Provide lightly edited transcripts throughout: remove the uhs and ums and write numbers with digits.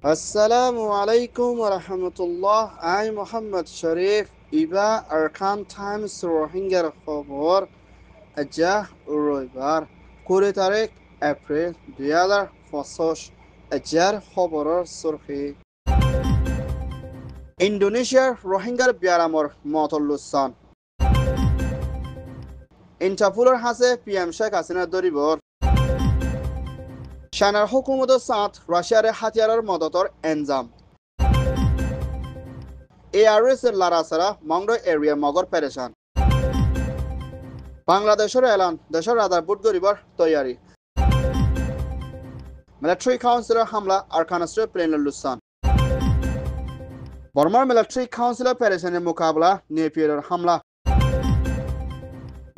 Assalamu alaikum wa rahmatullah. I'm Muhammad Sharif. Iba Arkan Times Rohingya খবর আজ রবিবার 20 তারিখ এপ্রিল 2025 আজর খবরের সুরখি ইন্দোনেশিয়ার রোহিঙ্গার বিয়ারামর মতলুসান ইন্টারপোলের হাসে পিএম শেখ হাসিনা দরিবর শানার হুকুমতের সাথ রাশিয়ার হাতিয়ারের মদতর এনজাম ARS লারাসারা মংডো এরিয়া মগর পেরেশান বাংলাদেশের এলান দেশের রাদার বুট গরিবার তৈয়ারি মিলিটারি কাউন্সিলের হামলা আরকানস্টের প্লেন লুসান বর্মার মিলিটারি কাউন্সিলের পেরেশানের মোকাবেলা নেপিয়ারের হামলা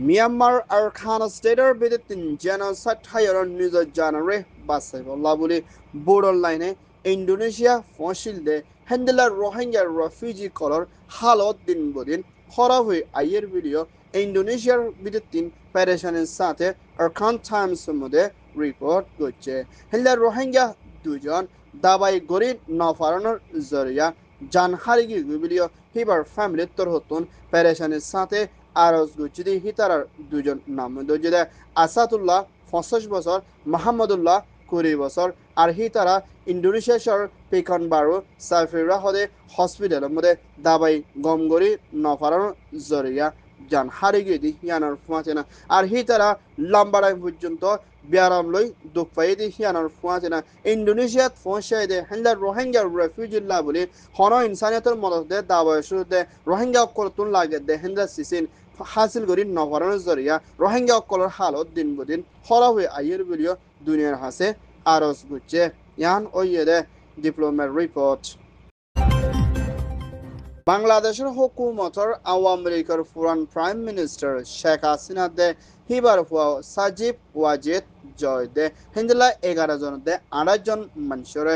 মিয়ানমার আরকান স্টেটের বিরুদ্ধে জেনোসাইড হাইয়ার নিউজ জানারে বাসাইবল্লা বলে বোর্ডার লাইনে ইন্দোনেশিয়া ফসিল দে হ্যান্ডেলার রোহিঙ্গা রেফিউজি কলর হালত দিন বদিন খারাপ হয়ে আইয়ের ভিডিও ইন্দোনেশিয়ার বিরুদ্ধে পেরেশানের সাথে আরকান টাইমস মধ্যে রিপোর্ট করছে হ্যান্ডেলার রোহিঙ্গা দুজন দাবাই গড়ি নফারানোর জরিয়া জান হারিয়ে ভিডিও হিবার ফ্যামিলির তরহতুন পেরেশানের সাথে আরজ গুচিদি হিতারার দুজন নাম দর্জিদে আসাদুল্লাহ ৫৫ বছর মাহমুদুল্লাহ ২০ বছর আর হিতারা ইন্দোনেশিয়া শহর পেকন বারো সাইফিরা হদে হসপিটালের মধ্যে দাবাই গমগরি নফারানো জরিয়া জান হারিয়ে দি হিয়ানোর ফুয়াচেনা আর হিতারা লাম্বাড়াই পর্যন্ত বিয়ারাম লই দুঃখ পাই দি হিয়ানোর ফুয়াচেনা ইন্দোনেশিয়াত পৌঁছাই দে হ্যান্ডার রোহিঙ্গা রেফিউজিল্লা বলে হন ইনসানিয়তের মদত দে দাবাই শুরুতে রোহিঙ্গা করতুন লাগে দে হ্যান্ডার সিসিন হাসিল করি নফারানোর জরিয়া রোহিঙ্গা অকলের হালত দিন বদিন হরা হয়ে আইয়ের বিলিও দুনিয়ার হাসে আরজ গুচ্ছে ইয়ান ওইয়ে ডিপ্লোমের রিপোর্ট বাংলাদেশের হুকুমতর আওয়ামী লীগের পুরান প্রাইম মিনিস্টার শেখ হাসিনা দে হিবার হুয়াও সাজিব ওয়াজেদ জয় দে হিন্দলা 11 জন দে 8 জন মানুষের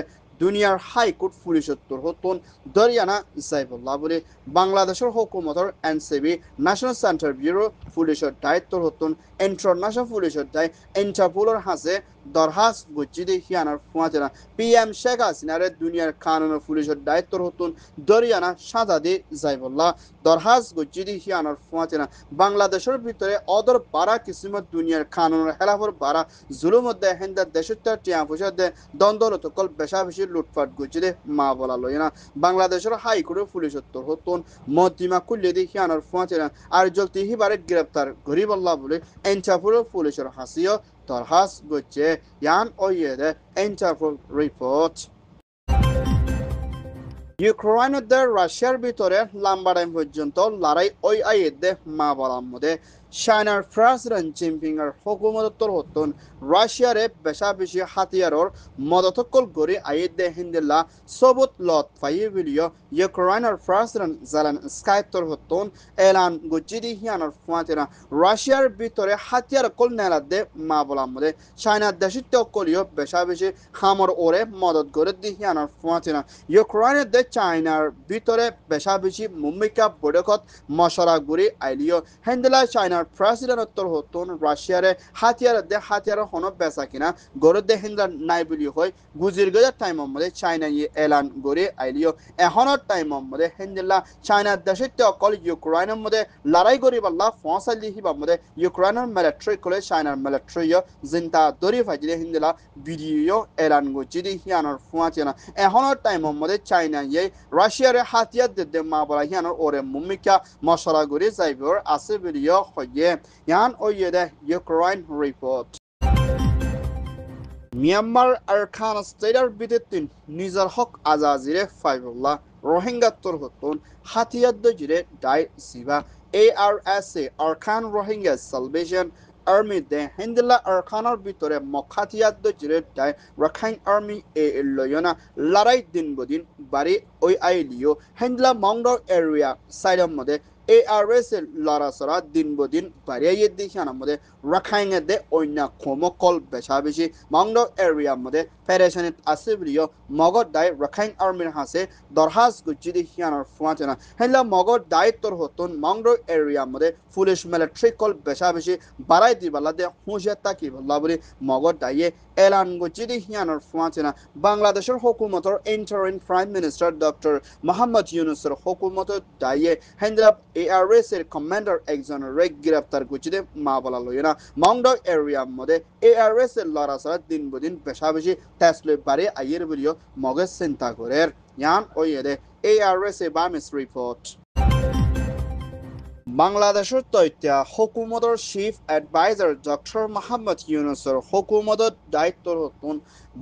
দুনিয়ার হাইকোর্ট পুলিশত্তর হতুন দরিয়ানা জাইবুল্লাহ বলে বাংলাদেশের হুকুমতর এনসিবি ন্যাশনাল সেন্টার ব্যুরো পুলিশের দায়িত্ব হতুন ইন্টারন্যাশনাল পুলিশের দায় ইন্টারপোলের হাসে দরহাস গুজিদি হিয়ানার ফুয়াতেনা পিএম শেখ হাসিনারে দুনিয়ার কানুন পুলিশের দায়িত্ব হতুন দরিয়ানা সাজাদি জাইবুল্লাহ দরহাস গুজিদি হিয়ানার ফুয়াতেনা বাংলাদেশের ভিতরে অদর বারা কিসিমত দুনিয়ার কানুনের হেলাফর বারা জুলুমদ্দে হেন্দা দেশত্যার টিয়া পয়সা দ্বন্দ্বলত কল বেশা বেশি লুটপাট গুজিদে মা বলা লয় না বাংলাদেশের হাইকোর্টের পুলিশত্তর হতুন মধ্যিমা কুল্লি দি হিয়ানার ফুয়াতেনা আর জলতি হিবারে গ্রেপ্তার গরিবল্লাহ বলে ইন্টারপোলের পুলিশের হাসিও দরহাস গুচ্ছে ইয়ান ওইয়ে ইন্টারপোল রিপোর্ট ইউক্রেনের রাশিয়ার ভিতরে লাম্বাডাইম পর্যন্ত লড়াই ওই আইয়েদে মা বলার মধ্যে চায়নার প্রেসিডেন্ট জিনপিং এর হুকুমতর হতুন রাশিয়ারে বেশা বেশি হাতিয়ারর মদতকল গড়ি আইয়েদে হিন্দিল্লা সবুত লত ফাইয়ে ভিডিও ইউক্রেনের প্রেসিডেন্ট জেলেনস্কাইতর হতুন এলান গুজিদি হিয়ানর ফুয়াতেনা রাশিয়ার ভিতরে হাতিয়ার কল নেলাদে মা বলার মধ্যে চায়নার দেশিত কলিও বেশা বেশি হামর ওরে মদত গড়ে দি হিয়ানর ফুয়াতেনা ইউক্রেনের দে চায়নার ভিতরে বেশা বেশি মুম্বিকা বৈঠকত মশরা গুড়ি আইলিও হেন্দেলা চায়নার প্রেসিডেন্টর হতুন রাশিয়ারে হাতিয়ার হন বেচা কিনা গড়ে দে হিন্দা নাই বলি হয় গুজির গজার টাইমের মধ্যে চায়না এলান গড়ে আইলিও এখনের টাইমের মধ্যে হেন্দেলা চায়নার দেশের অকল ইউক্রেনের মধ্যে লড়াই করি পাল্লা ফসালি হিবার মধ্যে ইউক্রেনের মিলিটারি করে চায়নার মিলিটারিও জিন্তা দরি ফাইজিলে হিন্দেলা ভিডিও এলান গজিদি হিয়ানোর ফুয়াচেনা এখনের টাইমের মধ্যে চায়না রাশিয়ারে হাতিয়ার দিতে মা বলা হিয়ানোর ওরে মুমিকা মশলা গুড়ি যাইবর আছে ভিডিও হয়ে ইয়ান ওইয়ে দে ইউক্রেন রিপোর্ট মিয়ানমার আরকান স্টেটের বিরুদ্ধে নিজের হক আজাজিরে ফাইবুল্লাহ রোহিঙ্গা তোর হতুন হাতিয়ার দজিরে ডাই সিবা ARSA Arakan Rohingya salvation army দে হিন্দলা আরকানের ভিতরে মখাতিয়ার দজিরে ডাই রাখাইন আর্মি লয়না লড়াই দিন বদিন বাড়ি ওই আইলিও হিন্দলা মংডর এরিয়া সাইডের মধ্যে ARS লড়াচড়া দিন বদিন বাড়িয়ে দিশানোর মধ্যে রাখাইনে দে অন্য খমকল বেশা বেশি মংড এরিয়ার মধ্যে পেরেশানিত আছে বলিও মগর দায় রাখাইন আর্মির হাসে দরহাস গুজিদি হিয়ানোর ফুয়াচেনা হেলা মগর দায়িত্বর হতুন মংড এরিয়ার মধ্যে পুলিশ মিলিটারি কল বেশা বেশি বাড়াই দিবালা দে হুঁশিয়ার তাকি বললা বলে মগর দায়ে এলান গজিদি হিয়ানোর ফুয়াচিনা বাংলাদেশের হুকুমতর interim prime minister doctor Mohammad ইউনুসের হুকুমতর দায়ে হেন্দ্রাব ARS এর কমান্ডার একজনের গ্রেপ্তার গজিদে মা বলা লইনা মংড এরিয়ার মধ্যে ARS এর লড়াছড়া দিন বদিন বেশা বেশি টেসলে বাড়ি আইয়ের বলিও মগে চিন্তা করে ইয়ান ওইয়েদে ARS এ বামিস রিপোর্ট বাংলাদেশের তথ্য হুকুমতর চিফ এডভাইজার ডক্টর মোহাম্মদ ইউনুসের হুকুমতর দায়িত্ব হতুন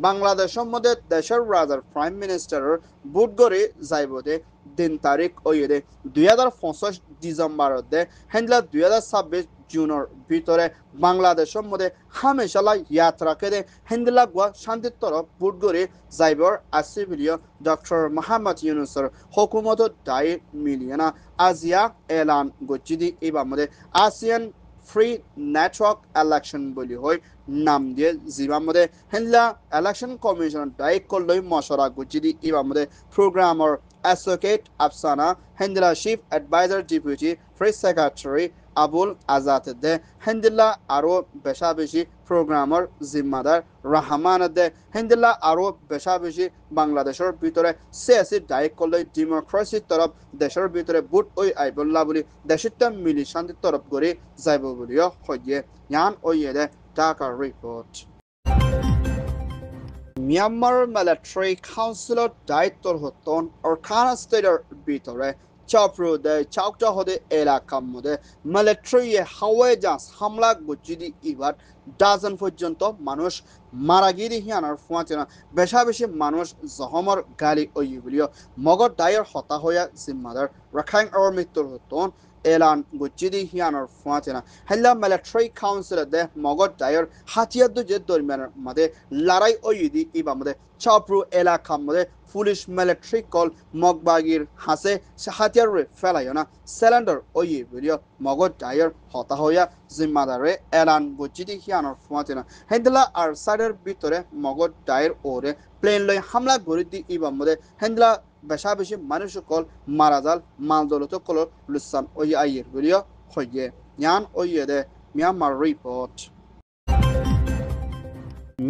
বাংলাদেশের মধ্যে দেশের রাজার প্রাইম মিনিস্টারের বুটগড়ি যাইবদে দিন তারিখ ওইদে 2025 ডিসেম্বরতে হেন্ডলা 2026 জুনের ভিতরে বাংলাদেশের মধ্যে হামেশালা যাত্রা কেদে হেন্ডলা গুয়া শান্তির তরফ বুটগড়ি যাইবর আসি বিলিও ডক্টর মোহাম্মদ ইউনুসের হুকুমতর দায়ী মিলিয়না আজিয়া এলান গচ্ছিদি এবার মধ্যে আসিয়ান ফ্রি নেটওয়ার্ক ইলেকশন বলি হয় নাম দিয়ে জিবার মধ্যে হেনলা ইলেকশন কমিশন দায়িত্ব করলে মশরা গচ্ছিদি এবার মধ্যে প্রোগ্রামার অ্যাসোকেট আফসানা হেন্দিলা chief adviser deputy press secretary Abul Azad দে হেন্দিল্লা আরো বেশা বেশি প্রোগ্রামার জিম্মাদার রহমান দে হেন্দিল্লা আরো বেশা বেশি বাংলাদেশের ভিতরে সিয়াসি দায়িত্ব করলে ডেমোক্রেসির তরফ দেশের ভিতরে বুট ওই আইবল্লা বলি দেশিত মিলি শান্তির তরফ করে যাইব বলিও হইয়ে ইয়ান ওইয়ে দে ঢাকা রিপোর্ট মিয়ানমার মিলিটারি কাউন্সিলৰ দায়িত্বৰ হতন অৰ্খানা ষ্টেটৰ ভিতৰে চাপ্রুদে চাউকটাহদে এলাকার মধ্যে মিলিটারি হাওয়াই জাহাজ হামলা গজিদি ইবার ডাজন পর্যন্ত মানুষ মারা গিয়ে হিয়ানার ফুয়াচেনা বেশা বেশি মানুষ জহমর গালি ওই বলিও মগর দায়ের হতা হইয়া জিম্মাদার রাখাইন আর মৃত্যুর হতন এলান গজিদি হিয়ানার ফুয়াচেনা হেল্লা মিলিটারি কাউন্সিল দে মগর দায়ের হাতিয়ার যে দরমিয়ানের মধ্যে লড়াই ওই দি ইবার মধ্যে চাপ্রু এলাকার মধ্যে পুলিশ মিলিটারি কল মগবাগির হাসে সে হাতিয়ার ফেলাইও না সিলিন্ডার ওই ভিডিও মগর ডায়ের হতা হইয়া জিম্মাদারে এলান গজিদি হিয়ানোর ফুয়াতে না হেন্দলা আর সাইডের ভিতরে মগর ডায়ের ওরে প্লেন লই হামলা গড়ি দি ইবার মধ্যে হেন্দলা বেশা বেশি মানুষ কল মারা যাল মাল দৌলত কল লুসান ওই আইয়ের ভিডিও হইয়ে ইয়ান ওই দে Myanmar report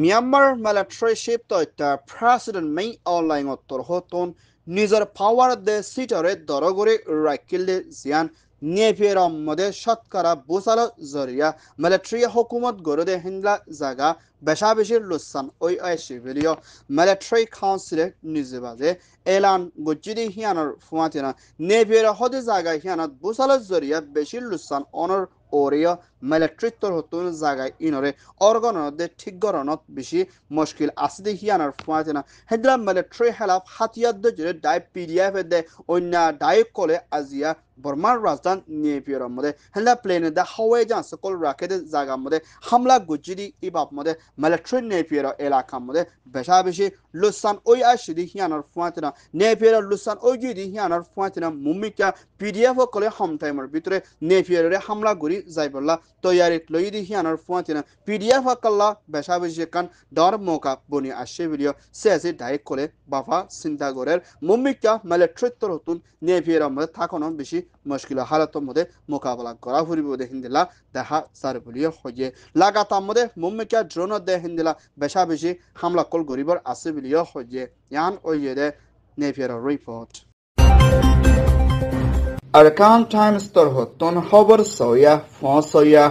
Myanmar military ship তথ্য প্রেসিডেন্ট মেই অনলাইন উত্তর হতন নিজের পাওয়ার দে সিটরে দরগরে রাখিলে জিয়ান নেফের মধ্যে শতকরা বুসালো জরিয়া মিলিটারি হুকুমত গড়ে হিন্দলা জায়গা বেশা বেশি লুসান ওই শিবিলিও মিলিটারি কাউন্সিলে নিজে বাজে এলান গজিদি হিয়ানোর ফুয়াতিনা নেফের হদে জায়গা হিয়ানত বুসালো জরিয়া বেশি লুসান অনর ওরিয়া মিলিটারি তোর হতুন জায়গায় ইনরে অর্গনদে ঠিক গরনত বেশি মুশকিল আসদি হিয়ানোর ফুয়াতিনা হেদলা মিলিটারি হেলাফ হাতিয়ার দে ডাই পিডিএফ দে অন্য ডাই কলে আজিয়া বর্মার রাজধান নেপিয়র মধ্যে হেলা প্লেনে দে হাওয়াই জাহাজ সকল রাখেদে জায়গার মধ্যে হামলা গজিদি ইবাব মধ্যে মিলিটারি নেপিয়র এলাকার মধ্যে বেশা বেশি লুসান ওই আসিদি হিয়ানোর ফুয়াতিনা নেপিয়র লুসান ওই গিদি হিয়ানোর ফুয়াতিনা মুমিকা পিডিএফ কলে হাম টাইমের ভিতরে নেপিয়রে হামলা গড়ি যাইবল্লা তৈয়ারি লইদি হিয়ানোর ফুয়াতিনা পিডিএফ কাল্লা বেশা বেশি কান ডর মৌকা বনি আসে ভিডিও সেসি ডাইরেক্ট করে বাফা চিন্তা করের মুমিকা মিলিটারি তোর হতুন নেপিয়র মধ্যে থাকানো বেশি মুশকিল হালাতের মধ্যে মোকাবেলা করা ফুরিব দে হিন্দিলা দেখা সার বলিও হয়ে লাগাতার মধ্যে মুম্মিকা ড্রোন দে হিন্দিলা বেশা বেশি হামলা কল গরিবর আছে বলিও হয়ে ইয়ান ওই দে নেপিয়ার রিপোর্ট আরকান টাইমস তোর হতন খবর সয়া ফসয়া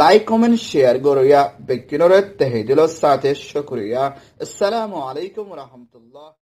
লাইক কমেন্ট শেয়ার গরয়া বেকিনরে তেহে দিল সাথে শুকরিয়া আসসালামু আলাইকুম ওয়া রাহমাতুল্লাহ।